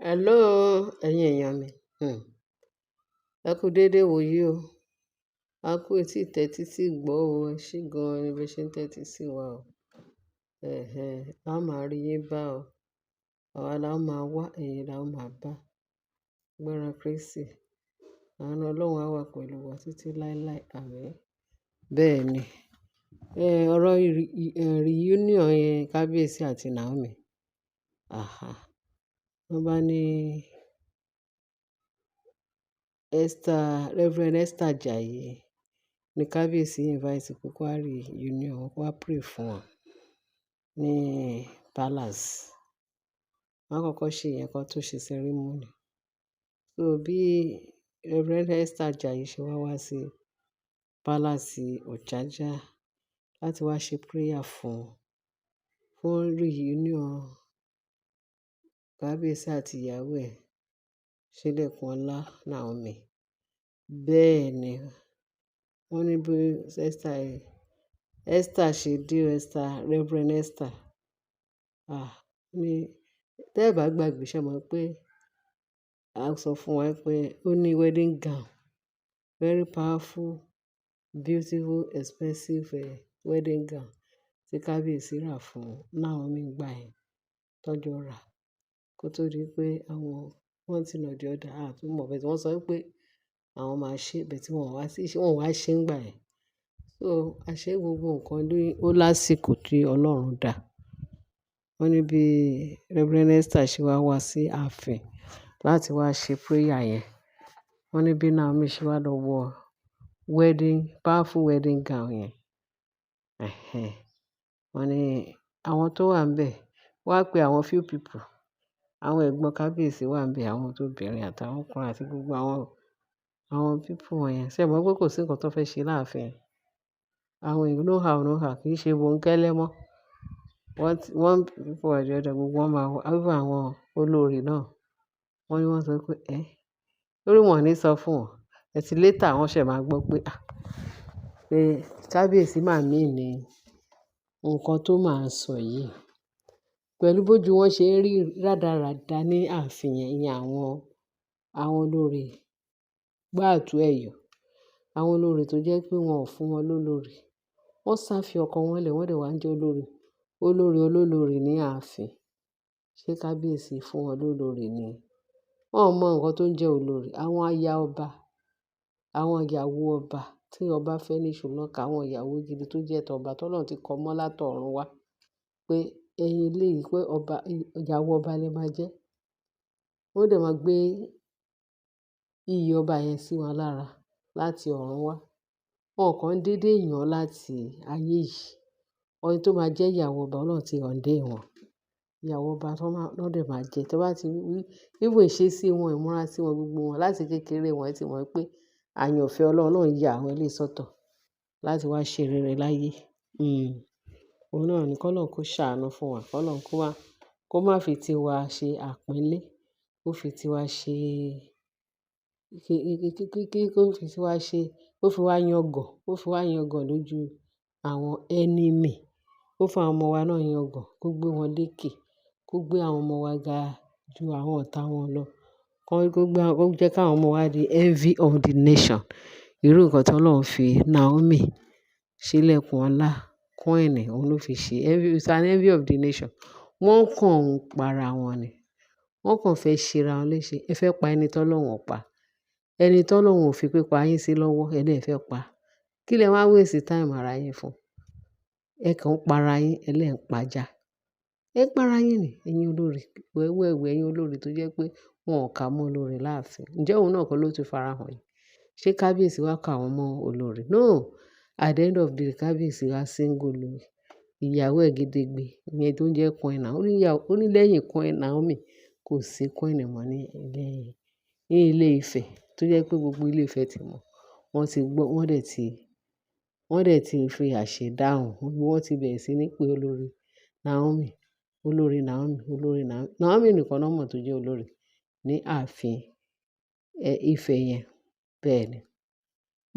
Hello, ẹ̀yin èèyàn mi. Ẹ kú déédéé wò yí o. A kú etí ìtẹ́tí sí gbọ́ o. Ẹ ṣé gan-an ni bí ẹ ṣe ń tẹ́tí sí wa o. A máa rí yín bá o. Àwa la ó máa wá, ẹ̀yin la ó máa bá. Gbọ́ra Kristi. Àánú Ọlọ́run á wà pẹ̀lú wa títí láéláé. Àmín. Bẹ́ẹ̀ ni. Ọ̀rọ̀ reunion yẹn Kábíyèsí àti Naomi. Wọ́n bá ní Reverend Esther Ajayi ní Kábíyèsí invite pé kó wá reunion, kó wá pray fún wọn ní palace. Wọ́n á kọ́kọ́ ṣe ìyẹn kan tó ṣe ceremony. So bí Reverend Esther Ajayi ṣe wá sí palace Ọ̀jájá láti wá ṣe prayer fún reunion Kábíyèsí àti ìyàwó ẹ̀ Ṣílẹ̀kùnọlá Naomi. Bẹ́ẹ̀ ni wọ́n ní bí Esther ṣe dé Reverend Esther. Ní tẹ́ ẹ bá gbàgbé ṣe mọ̀ pé a sọ fún wa pé ó ní wedding gown, very powerful, beautiful, expensive wedding gown tí Kábíyèsí rà fún Naomi gbà yẹn tọ́jọ́ rà kó tó di pé wọ́n ti nà di ọ̀dà àtúmọ̀ bẹ́ẹ̀ tí wọ́n sọ pé àwọn máa ṣe bẹ́ẹ̀ tí wọ́n wá ṣe ń gbà yẹn. So àṣé gbogbo nǹkan ó lásìkò tí Ọlọ́run dá. Wọ́n ní bí Reverend Esther ṣe wá sí ààfin láti wá ṣe prayer yẹn. Wọ́n ní bí Naomi ṣe wá lọ wọ powerful wedding gown yẹn. Wọ́n ní àwọn tó wà níbẹ̀ wá pé àwọn few people. Àwọn ẹ̀gbọ́n Kábíyèsí wà níbẹ̀, àwọn tó obìnrin àtàwọn ọkùnrin àti gbogbo àwọn people wọ̀nyẹn. Ṣé ẹ mọ̀ pé kò sí nǹkan tó fẹ́ ṣe láàfin? Àwọn èèyàn no how kì í ṣe bòńkẹ́lẹ́ mọ́. Wọ́n people or the other gbogbo wọn máa wọ, even àwọn olórí náà. Wọ́n ní wọ́n sọ pé lórí wọn ò ní sọ fún wọn. Later wọ́n ṣẹ̀ máa gbọ́ pé Kábíyèsí máa mean ní nǹkan tó máa sọ yìí. Pẹ̀lú bójú wọn ṣe ń rí rádaràda ní ààfin yẹn, ìyẹn àwọn olórí gbáàtú ẹ̀yọ̀. Àwọn olórí tó jẹ́ pé wọn ò fún wọn lólórí. Wọ́n sá fi ọkàn wọn lẹ̀, wọ́n dẹ̀ wá ń jẹ́ olórí ní ààfin. Ṣé Kábíyèsí fún wọn lólórí ni? Wọn ò mọ nǹkan tó ń jẹ́ olórí. Àwọn aya ọba, àwọn ìyàwó ọba tí ọba fẹ́ ní ṣùlọ́kà, àwọn ìyàwó gidi tó jẹ́ tọba tọ́lọ́run ti kọ mọ́ látọ̀run wá pé ẹ̀yin eléyìí pé ìyàwó ọba lẹ máa jẹ́. Wọ́n dẹ̀ máa gbé iyì ọba yẹn sí wọn lára láti ọ̀run wá. Wọn kàn dédé yàn láti ayé yìí. Ẹni tó máa jẹ́ ìyàwó ọba Ọlọ́run ti ordain wọn. Ìyàwó ọba tó dẹ̀ máa jẹ́. Tí wọ́n bá ti rí even ìṣesí wọn, ìmúra sí wọn gbogbo wọn láti kékeré wọn ẹ ti mọ̀ pé àyànfẹ́ Ọlọ́run ya àwọn eléyìí sọ́tọ̀ láti wá ṣe rere láyé. Òun náà ni k'Ọlọ́run kó ṣàánú fún wa. K'Ọlọ́run kó má fi tiwa ṣe àpọ́nlé. Kó fi tiwa ṣe kó fi wá yangàn lójú àwọn enemy. Kó fi àwọn ọmọ wa náà yangàn. Kó gbé wọn lékè. Kó gbé àwọn ọmọ wa ga ju àwọn ọ̀tá wọn lọ. Kó jẹ́ káwọn ọmọ wa di envy of the nation. Irú nǹkan tí Ọlọ́run fi Naomi Ṣílẹ̀kùnọlá queen òun ló fi ṣe. It's an envy of the nation. Wọ́n kàn ń para wọn ni. Wọ́n kàn fẹ́ ṣe ra wọn léṣe. Ẹ fẹ́ pa ẹni t'Ọlọ́run ò pa. Ẹni t'Ọlọ́run ò fi pípa yín sí lọ́wọ́, ẹ dẹ̀ fẹ́ pa. Kí lẹ wá waste time ara yín fún? Ẹ kàn ń para yín, ẹ lẹ̀ ń pajá. Ẹ para yín ni, ẹ̀yin olórí. Wẹ́wẹ́ ẹ̀yin olórí tó jẹ́ pé wọn ò kà mọ́ olórí láàfin. Ǹjẹ́ òun náà kọ́ ló ti farahàn yìí? Ṣé Kábíyèsí wá kà wọ́n mọ́ olórí? No. At the end of the day, Kábíyèsí wá single ìyàwó ẹ̀ gédégbé. Ìyẹn tó ń jẹ́ Queen Naomi. Ó ní lẹ́yìn Queen Naomi kò sí queen mọ́ ní ilé Ifẹ̀ tó jẹ́ pé gbogbo ilé Ifẹ̀ ti mọ̀. Wọ́n ti gbọ́, wọ́n dẹ̀ ti fi àṣẹ dáhùn. Wọ́n ti bẹ̀rẹ̀ sí ní pé olórí Naomi, olórí Naomi, olórí Naomi. Naomi nìkan náà mọ̀ tó jẹ́ olórí ní ààfin Ifẹ̀ yẹn. Bẹ́ẹ̀ ni.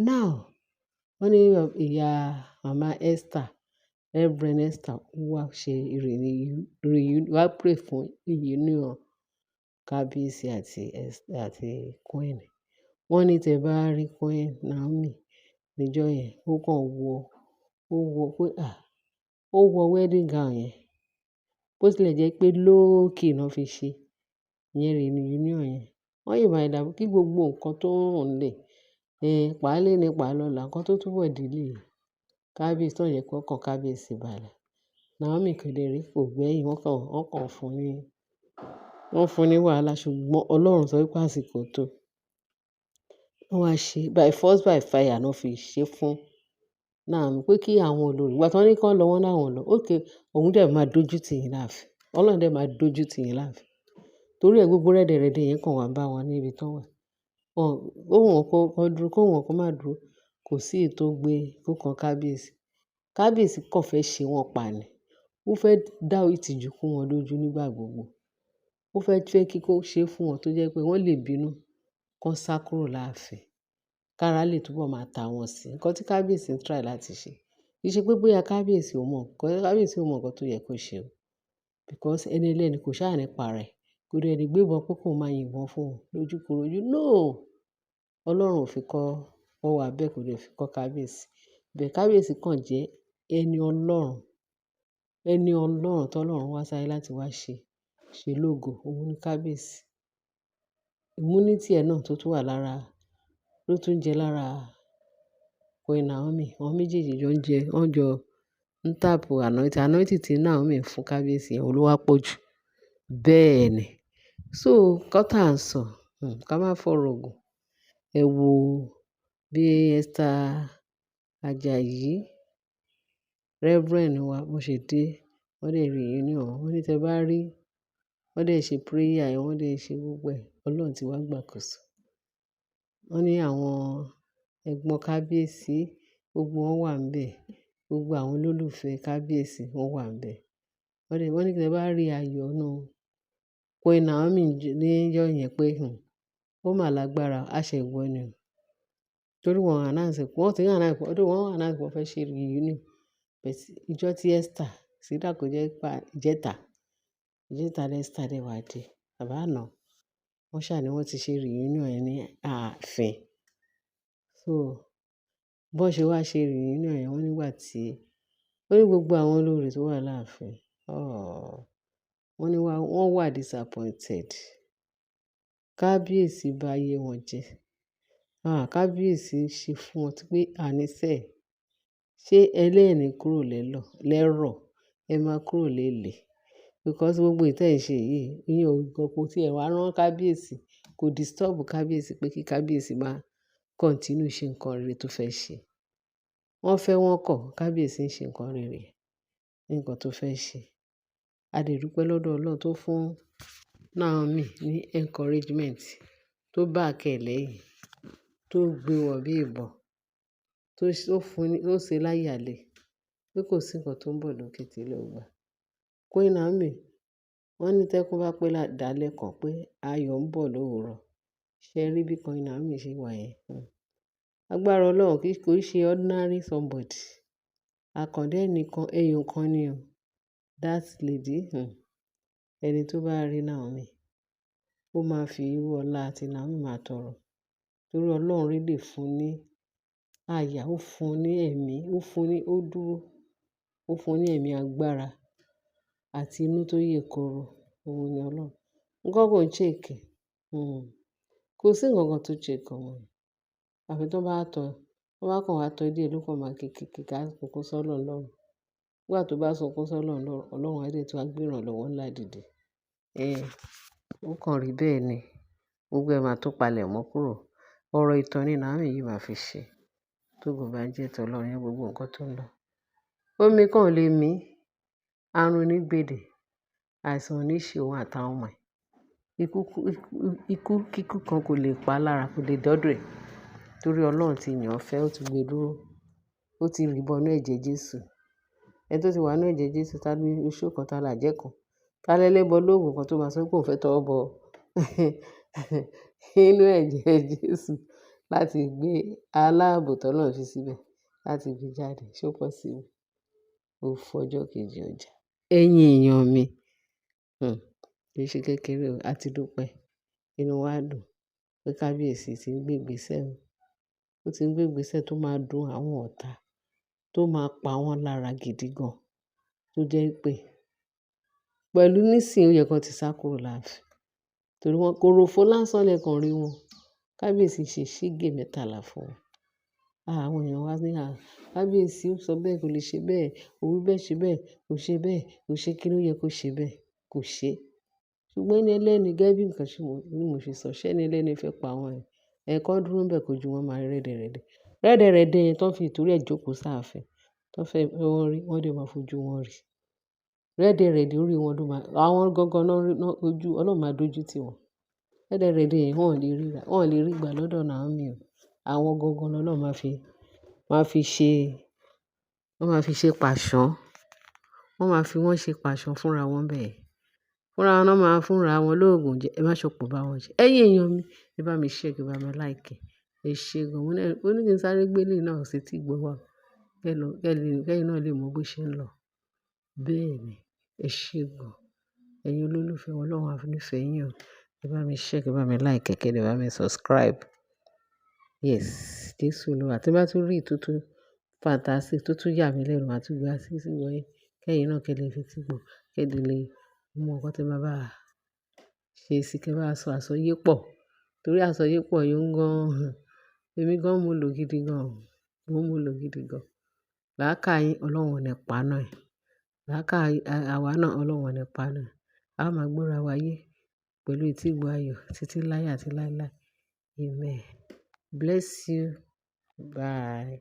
Now, wọ́n ní ìyá màmá Esther, Reverend Esther wá ṣe wá pray fún reunion kábíyèsí àti queen. Wọ́n ní tẹ bá rí Queen Naomi níjọ́ yẹn, ó wọ pé ó wọ wedding gown yẹn. Bó tilẹ̀ jẹ́ pé low key náà fi ṣe, ìyẹn reunion yẹn. Wọ́n yìí máa dàbí kí gbogbo nǹkan tó ń lẹ̀, pàá lé ní pàá lọ́la, nǹkan tó túbọ̀ dìlé kábíyèsí tó ń yẹ kó kàn kábíyèsí balẹ̀. Naomi kedere kò gbẹ́yìn, wọ́n fún ní wàhálà, ṣùgbọ́n Ọlọ́run sọ wípé àsìkò tó. Wọ́n wá ṣe by force by fire náà fi ṣe fún Naomi pé kí àwọn olórí, ìgbà tí wọ́n ní kí wọ́n lọ, wọ́n láwọn lọ. Okay, òun dẹ̀ máa dójú tì yín láàfin. Ọlọ́run dẹ̀ máa dójú tì yín láàfin. Torí ẹ̀ gbogbo rẹ́dẹ̀rẹ́dẹ̀ yẹn kàn wá bá wọn níbi tán wà. Ó wù wọ́n kó dúró, kó wù wọ́n kó má dúró. Kò sí èyí tó gbé kó kan kábíyèsí. Kábíyèsí kàn fẹ́ ṣe wọ́n pa ni. Ó fẹ́ dá ìtìjú kún wọn lójú nígbà gbogbo. Ó fẹ́ kí kó ṣe fún wọn tó jẹ́ pé wọ́n lè bínú kán sá kúrò láàfin. Kára lè túbọ̀ máa ta wọn sí. Nǹkan tí kábíyèsí ń try láti ṣe. Kì í ṣe pé bóyá kábíyèsí ò mọ̀ nǹkan tó yẹ kó ṣe o. Because ẹni ẹlẹ́ni kò ṣáà ní pa rẹ̀. Kò dẹ̀ lè gbébọn pé kóun máa yìnbọn fún wọn lójúkorojú. No! Ọlọ́run ò fi kọ́ ọwọ́ abẹ́, kò dẹ̀ fi kọ́ kábíyèsí. Bẹ́ẹ̀ kábíyèsí kàn jẹ́ ẹni Ọlọ́run. Ẹni Ọlọ́run tọ́lọ́run wá sáyé láti wá ṣe lógo. Òun ni kábíyèsí. Immunity ẹ̀ náà tó tún wà lára, ló tún jẹ lára Queen Naomi. Àwọn méjèèjì wọ́n jọ ń tàpù anointing tí Naomi ń fún kábíyèsí yẹn, òun ló wá pọ̀ jù. Bẹ́ẹ̀ ni. So, nǹkan tá à ń sọ, ká má fọ̀rọ̀ gùn. Ẹ wo bí Esther Ajayi, Reverend wa, bó ṣe dé, wọ́n dẹ̀ reunion. Wọ́n ní tẹ bá rí, wọ́n dẹ̀ ṣe prayer yẹn, wọ́n dẹ̀ ṣe gbogbo ẹ̀. Ọlọ́run ti wá gbàkóso. Wọ́n ní àwọn ẹ̀gbọ́n kábíyèsí, gbogbo wọn wà níbẹ̀. Gbogbo àwọn olólùfẹ́ kábíyèsí wọ́n wà níbẹ̀. Wọ́n ní tẹ bá rí ayọ̀ náà, Queen Naomi níjọ́ yẹn pé, ó mà lágbára, àṣẹ-ìwọ ni o. Torí wọ́n announce pé wọ́n fẹ́ ṣe reunion. But ìjọ tí Esther, sídà kò jẹ́ pa ìjẹta Esther dẹ̀ wá dé. Bàbá àná, wọ́n ṣà ní wọ́n ti ṣe reunion yẹn ní ààfin. So, bọ́n ṣe wá ṣe reunion yẹn, wọ́n nígbà tí wọ́n ní gbogbo àwọn olórí tó wà láàfin, wọ́n wà disappointed. Kábíyèsí bá ayé wọn jẹ́. Kábíyèsí ṣe fún wọn pé àníṣe, ṣé ẹlẹ́ẹ̀ni kúrò lẹ́rọ̀, ẹ máa kúrò lélẹ̀. Because gbogbo ìtẹ́ ń ṣe yìí, ìyẹn ò gan kò tí ẹ wá rán kábíyèsí, kò disturb kábíyèsí pé kí kábíyèsí máa continue ṣe nǹkan rere tó fẹ́ ṣe. Wọ́n fẹ́ wọn kọ̀, kábíyèsí ń ṣe nǹkan rere, nǹkan tó fẹ́ ṣe. A dẹ̀ dúpẹ́ lọ́dọ̀ Ọlọ́run tó fún Naomi ní encouragement, tó back ẹ̀ lẹ́yìn, tó gbé wọ̀ bí ìbọn, tó ṣe láyàlé pé kò sí nǹkan tó ń bọ̀ lókè tí ilẹ̀ ò gbà. Queen Naomi, wọ́n ní tẹ́kún bá pẹ́ dálẹ̀ kan pé ayọ̀ ń bọ̀ lówùúrọ̀. Ṣé ẹ rí bí Queen Naomi ṣe wà yẹn? Agbára Ọlọ́run kò ṣe ordinary somebody. Àkàndá ẹnìkan, èèyàn kan ni o. That lady, ẹni tó bá rí Naomi, ó máa fi irú ọlá tí Naomi máa tọrọ. Torí Ọlọ́run rí lè fún ní àyà, ó fún ní ẹ̀mí, ó fún ní ẹ̀mí agbára àti inú tó yè kooro. Òun ni Ọlọ́run. Nǹkan kò ń ṣèkì. Kò sí nǹkan kan tó ṣèkì ọmọ yẹn. Àfi tó bá kàn wá tọ́ díẹ̀ ló kàn máa ká sunkún sọ́lọ́run lọ́run. Nígbà tó bá sunkún sọ́lọ́run lọ́run, Ọlọ́run á dẹ̀ tún wá gbé ìrànlọ́wọ́ ńlá dìde. Ó kàn rí bẹ́ẹ̀ ni. Gbogbo ẹ̀ máa tó palẹ̀ mọ́ kúrò. Ọ̀rọ̀ ìtàn ni Naomi yìí máa fi ṣe. Tógo bá jẹ́ tọ́lọ́run ní gbogbo nǹkan tó ń lọ. Omi kan ò lè mí. Àrùn ní gbèdè. Àìsàn ní ṣe òun àtàwọn ọmọ ẹ̀. Kíkú kan kò lè pa lára, kò lè dọ́dọ̀ ẹ̀. Torí Ọlọ́run ti yàn án fẹ́, ó ti gbé dúró. Ó ti rì bọnú ẹ̀jẹ̀ Jésù. Ẹni tó ti wà nínú ẹ̀jẹ̀ Jésù, ta ní oṣó kan, ta làjẹ́ kan. Ta lẹ́lẹ́bọ lóògùn kan tó máa sọ pé òun fẹ́ tọwọ́ bọ inú ẹ̀jẹ̀ Jésù láti gbé aláàbò tọ́lọ́run fi síbẹ̀ láti gbé jáde. Ṣé ó possible? Ó fọjọ́ kejì ọjà. Ẹ̀yin èèyàn mi, kì í ṣe kékeré o, a ti dúpẹ́. inú wa dùn pé kábíyèsí ti ń gbé ìgbésẹ̀ o. Ó ti ń gbé ìgbésẹ̀ tó máa dùn àwọn ọ̀tá, tó máa pa wọ́n lára gidi gan. Tó jẹ́ pé pẹ̀lú nísìnyí ó yẹ kó ti sá kúrò láàfin. Torí wọn korofo lásán lẹ́ẹ̀kan rí wọn. Kábíyèsí ṣe ṣígè mẹ́tàlá fún wọn. Àwọn èèyàn wá ní kábíyèsí ó sọ bẹ́ẹ̀ kò lè ṣe bẹ́ẹ̀, ó wí bẹ́ẹ̀ ṣe bẹ́ẹ̀, kò ṣe bẹ́ẹ̀, kò ṣe kí ló yẹ kó ṣe bẹ́ẹ̀, kò ṣe. Ṣùgbọ́n ẹni ẹlẹ́ni gẹ́gẹ́ bí nǹkan tí mo ṣe sọ, ṣé ẹni ẹlẹ́ni fẹ́ pa wọ́n ẹ̀? Ẹ̀ẹ̀kan dúró ń bẹ̀ kó ju wọn máa rí rẹ́dẹ̀rẹ́dẹ́. Rẹ́dẹ̀rẹ́dẹ́ yẹn tó ń fi ìtorí ẹ̀ jókòó sáàfin, tó fẹ́ wọ́n rí, wọ́n dẹ̀ máa fojú wọn rí. Rẹ́dẹ̀rẹ́dẹ́ orí wọn ló máa, àwọn gangan náà ojú, Ọlọ́run máa dójú tì wọ́n. Rẹ́dẹ̀rẹ́dẹ́ yẹn wọ́n ò lè rí, wọ́n ò lè rí gbà lọ́dọ̀ Naomi o. Àwọn gangan lọ́lọ́run máa fi ṣe pàṣán. Wọ́n máa fi wọ́n ṣe pàṣán fúnra wọn bẹ́ẹ̀. Fúnra wọn náà máa fúnra wọn lóògùn jẹ. Ẹ má ṣòpò bá wọn jẹ. Ẹ̀yin èèyàn mi, ẹ bá mi share, ẹ bá mi like. Ẹ ṣé gan. Mo ní kí n sáré gbé eléyìí náà sí etí ìgbọ́ wa. Kẹ́yin náà lè mọ bó ṣe ń lọ. Bẹ́ẹ̀ ni, ẹ ṣé gan. Ẹ̀yin olólùfẹ́ Ọlọ́run á nífẹ̀ẹ́ yín o. Ẹ bá mi share, ẹ bá mi like, kẹ́ ẹ bá mi subscribe. Yes, Jésù Olúwa. Tí bá tún rí ìtútù fantastic tó tún yà mí lẹ́nu, màá tún gbé wá sí ìgbọ́ yín. Kẹ́yin náà kẹ́ lè fi tí gbọ́, kẹ́ lè mọ nǹkan tí màá bá ṣe sí, kẹ́ bá sọ àsọyé pọ̀. Torí àsọyé pọ̀ yóò gan. Èmi gan mo lò gidi gan. Mo lò gidi gan. Làákàyè Ọlọ́run ò ní pa náà ẹ̀. Làákàyè àwa náà Ọlọ́run ò ní pa náà. A máa gbọ́ra wa yé pẹ̀lú etí ìgbọ́ ayọ̀ títí láyé àti láéláé. Amen. Bless you. Bye.